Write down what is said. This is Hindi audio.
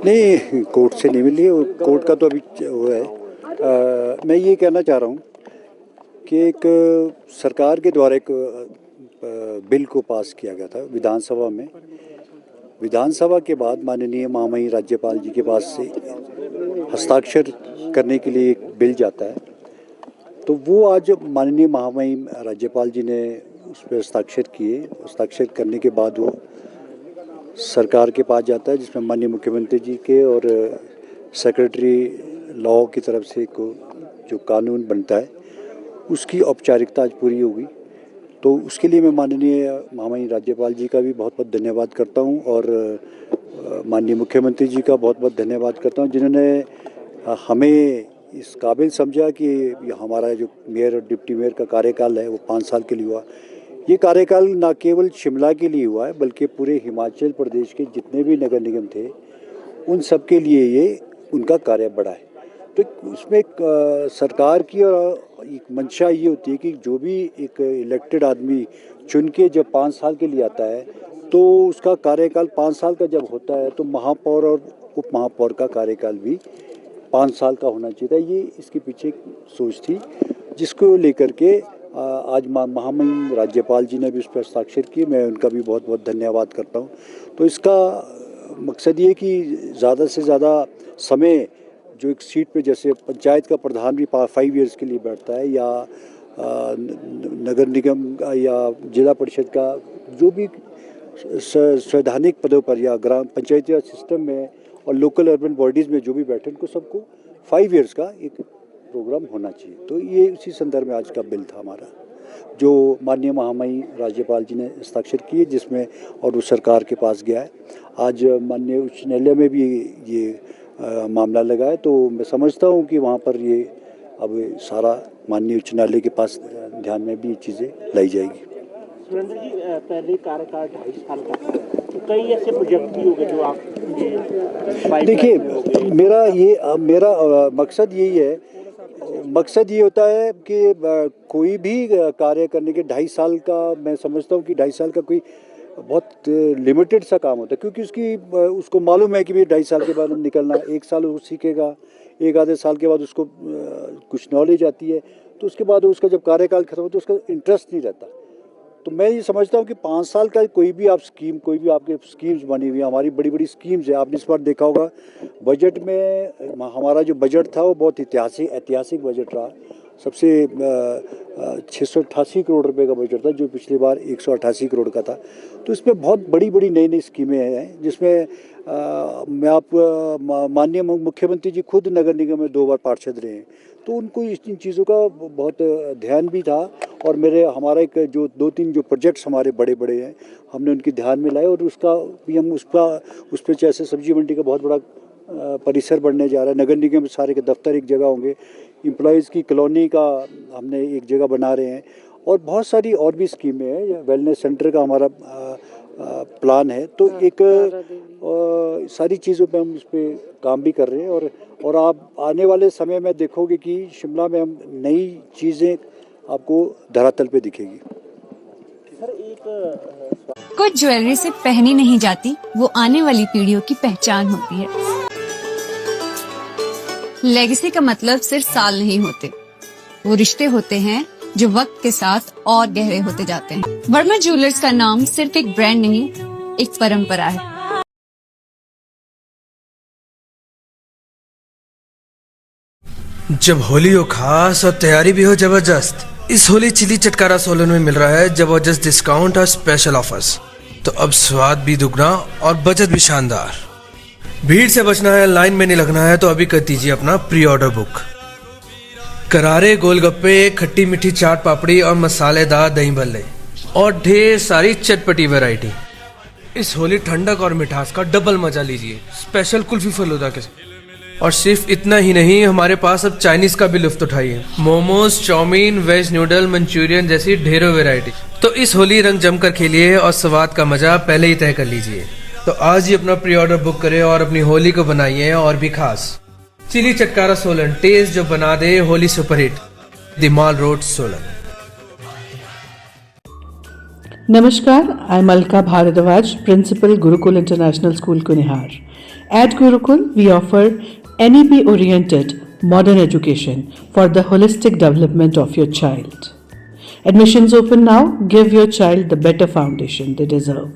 नहीं, कोर्ट से नहीं मिली, कोर्ट का तो अभी वो है। मैं ये कहना चाह रहा हूँ कि एक सरकार के द्वारा एक बिल को पास किया गया था विधानसभा में। विधानसभा के बाद माननीय महामहिम राज्यपाल जी के पास से हस्ताक्षर करने के लिए एक बिल जाता है, तो वो आज माननीय महामहिम राज्यपाल जी ने उस पर हस्ताक्षर किए। हस्ताक्षर करने के बाद वो सरकार के पास जाता है, जिसमें माननीय मुख्यमंत्री जी के और सेक्रेटरी लॉ की तरफ से जो कानून बनता है उसकी औपचारिकता आज पूरी होगी। तो उसके लिए मैं माननीय महामहिम राज्यपाल जी का भी बहुत बहुत धन्यवाद करता हूं और माननीय मुख्यमंत्री जी का बहुत बहुत धन्यवाद करता हूं, जिन्होंने हमें इस काबिल समझा कि हमारा जो मेयर और डिप्टी मेयर का कार्यकाल है वो 5 साल के लिए हुआ। ये कार्यकाल न केवल शिमला के लिए हुआ है बल्कि पूरे हिमाचल प्रदेश के जितने भी नगर निगम थे उन सब के लिए ये उनका कार्य बढ़ा है। तो उसमें सरकार की और एक मंशा ये होती है कि जो भी एक इलेक्टेड आदमी चुन के जब 5 साल के लिए आता है तो उसका कार्यकाल 5 साल का जब होता है तो महापौर और उप महापौर का कार्यकाल भी 5 साल का होना चाहिए था। ये इसके पीछे एक सोच थी जिसको लेकर के आज महामहिम राज्यपाल जी ने भी उस पर हस्ताक्षर किए। मैं उनका भी बहुत बहुत धन्यवाद करता हूँ। तो इसका मकसद ये कि ज़्यादा से ज़्यादा समय जो एक सीट पे जैसे पंचायत का प्रधान भी 5 इयर्स के लिए बैठता है या नगर निगम या जिला परिषद का जो भी संवैधानिक पदों पर या ग्राम पंचायती राज सिस्टम में और लोकल अर्बन बॉडीज़ में जो भी बैठे उनको सबको 5 इयर्स का एक प्रोग्राम होना चाहिए। तो ये उसी संदर्भ में आज का बिल था हमारा, जो माननीय महामहिम राज्यपाल जी ने हस्ताक्षर किए, जिसमें और वो सरकार के पास गया है। आज माननीय उच्च न्यायालय में भी ये मामला लगा है, तो मैं समझता हूँ कि वहाँ पर ये अब सारा माननीय उच्च न्यायालय के पास ध्यान में भी ये चीज़ें लाई जाएगी। सुरेंद्र जी, पहले कार्यकाल 2.5 साल का था, तो कई ऐसे प्रोजेक्ट भी हो गए जो आप देखिए, मेरा मकसद यही है, मकसद ये होता है कि कोई भी कार्य करने के 2.5 साल का, मैं समझता हूँ कि 2.5 साल का कोई बहुत लिमिटेड सा काम होता है, क्योंकि उसको मालूम है कि भी 2.5 साल के बाद निकलना, 1 साल वो सीखेगा, एक आधे साल के बाद उसको कुछ नॉलेज आती है, तो उसके बाद उसका जब कार्यकाल खत्म होता है तो उसका इंटरेस्ट नहीं रहता। तो मैं ये समझता हूँ कि 5 साल का कोई भी आपके स्कीम्स बनी हुई है, हमारी बड़ी बड़ी स्कीम्स है। आपने इस बार देखा होगा बजट में हमारा जो बजट था वो बहुत ऐतिहासिक बजट रहा। सबसे 688 करोड़ रुपए का बजट था, जो पिछली बार 188 करोड़ का था। तो इसमें बहुत बड़ी बड़ी नई स्कीमें हैं, जिसमें माननीय मुख्यमंत्री जी खुद नगर निगम में 2 बार पार्षद रहे हैं, तो उनको इन चीज़ों का बहुत ध्यान भी था। और हमारा एक जो 2-3 जो प्रोजेक्ट्स हमारे बड़े बड़े हैं हमने उनकी ध्यान में लाए, और उसका भी हम उस पर जैसे सब्जी मंडी का बहुत बड़ा परिसर बनने जा रहा है, नगर निगम में सारे के दफ्तर एक जगह होंगे, एम्प्लॉयज़ की कॉलोनी का हमने एक जगह बना रहे हैं, और बहुत सारी और भी स्कीमें हैं। वेलनेस सेंटर का हमारा प्लान है। तो एक सारी चीज़ों पे हम इस पर काम भी कर रहे हैं, और आप आने वाले समय में देखोगे कि शिमला में हम नई चीज़ें आपको धरातल पे दिखेगी। कुछ ज्वेलरी से पहनी नहीं जाती, वो आने वाली पीढ़ियों की पहचान होती है। लेगेसी का मतलब सिर्फ साल नहीं होते, वो रिश्ते होते हैं जो वक्त के साथ और गहरे होते जाते हैं। वर्मा ज्वेलर्स का नाम सिर्फ एक ब्रांड नहीं, एक परंपरा है। जब होली हो खास और तैयारी भी हो जबरदस्त, इस होली चिली चटकारा सोलन में मिल रहा है जबरदस्त डिस्काउंट और स्पेशल ऑफर्स। तो अब स्वाद भी दुगना और बचत भी शानदार। भीड़ से बचना है, लाइन में नहीं लगना है, तो अभी कर दीजिए अपना प्री ऑर्डर बुक। करारे गोलगप्पे, खट्टी मीठी चाट पापड़ी और मसालेदार दही भल्ले और ढेर सारी चटपटी वैरायटी। इस होली ठंडक और मिठास का डबल मजा लीजिए स्पेशल कुल्फी फलूदा के साथ। और सिर्फ इतना ही नहीं, हमारे पास अब चाइनीज का भी लुत्फ उठाइए। Momos, chowmein, veg noodle, Manchurian जैसी ढेरों वैरायटी। तो इस होली रंग जमकर खेलिए और स्वाद का मजा पहले ही तय कर लीजिए। तो आज ही अपना प्री ऑर्डर बुक करें और अपनी होली को बनाइए और भी खास। चिली चटकारा सोलन, टेस्ट जो बना दे Holi superhit. The mall road, Solan. नमस्कार, I am Alka Bhardwaj, principal Gurukul international school Kunihar. At Gurukul, we offer NEP-oriented modern education for the holistic development of your child. Admissions open now. Give your child the better foundation they deserve.